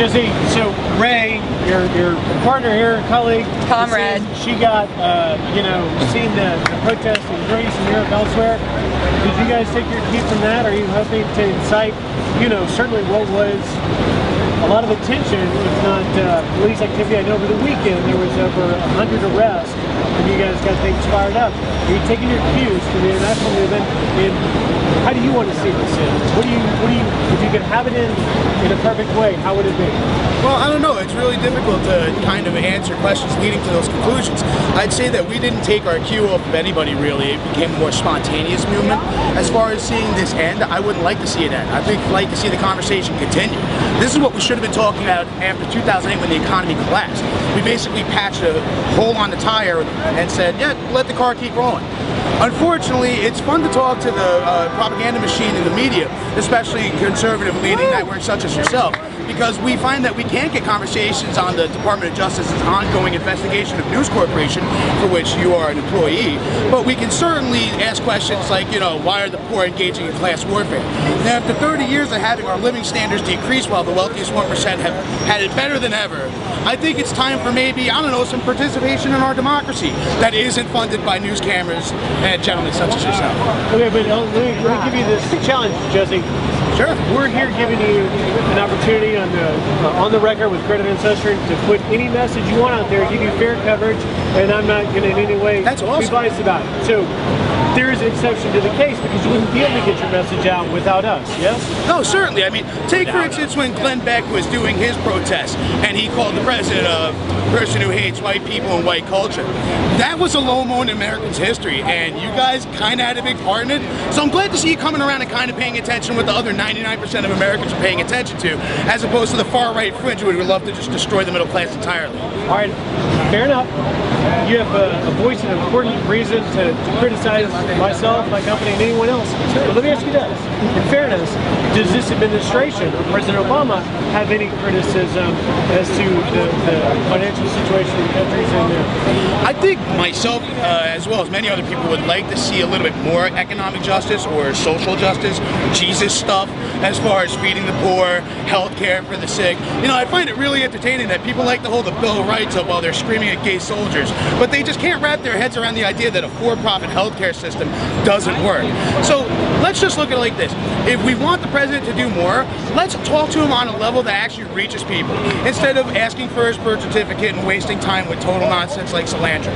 Jesse, so Ray, your partner here, colleague, comrade, she got, seen the protests in Greece and Europe elsewhere. Did you guys take your cue from that? Are you hoping to incite, certainly what was a lot of attention, if not police activity? I know over the weekend there was over 100 arrests, and you guys got things fired up. Are you taking your cues from the international movement? And how do you want to see this in? What do you, if you could have it in a perfect way, how would it be? Well, I don't know. It's really difficult to kind of answer questions leading to those conclusions. I'd say that we didn't take our cue off of anybody, really. It became a more spontaneous movement. As far as seeing this end, I wouldn't like to see it end. I'd like to see the conversation continue. This is what we should have been talking about after 2008 when the economy collapsed. We basically patched a hole on the tire and said, yeah, let the car keep rolling. Unfortunately, it's fun to talk to the propaganda machine in the media, especially conservative leading networks such as yourself, because we find that we can't get conversations on the Department of Justice's ongoing investigation of News Corporation, for which you are an employee, but we can certainly ask questions like, why are the poor engaging in class warfare? Now, after 30 years of having our living standards decrease while the wealthiest 1% have had it better than ever, I think it's time for maybe, some participation in our democracy that isn't funded by news cameras and gentlemen such as yourself. Okay, but let me give you this challenge, Jesse. Sure. We're here giving you an opportunity on the record with Credit Ancestry to put any message you want out there, give you fair coverage, and I'm not going to in any way be biased about it. So there is an exception to the case because you wouldn't be able to get your message out without us, yes? No, certainly. I mean, take for instance when Glenn Beck was doing his protest and he called the president a person who hates white people and white culture. That was a low moment in Americans' history, and you guys kind of had a big part in it. So I'm glad to see you coming around and kind of paying attention what the other 99% of Americans are paying attention to, as opposed to the far-right fringe who would love to just destroy the middle class entirely. All right, fair enough. You have a voice and an important reason to criticize myself, my company, and anyone else. But let me ask you this. In fairness, does this administration, or President Obama, have any criticism as to the financial situation in countries in there? I think myself, as well as many other people, would like to see a little bit more economic justice or social justice, Jesus stuff, as far as feeding the poor, health care for the sick. I find it really entertaining that people like to hold the Bill of Rights up while they're screaming at gay soldiers, but they just can't wrap their heads around the idea that a for-profit healthcare system doesn't work. So let's just look at it like this. If we want the president to do more, let's talk to him on a level that actually reaches people, instead of asking for his birth certificate and wasting time with total nonsense like Solandra.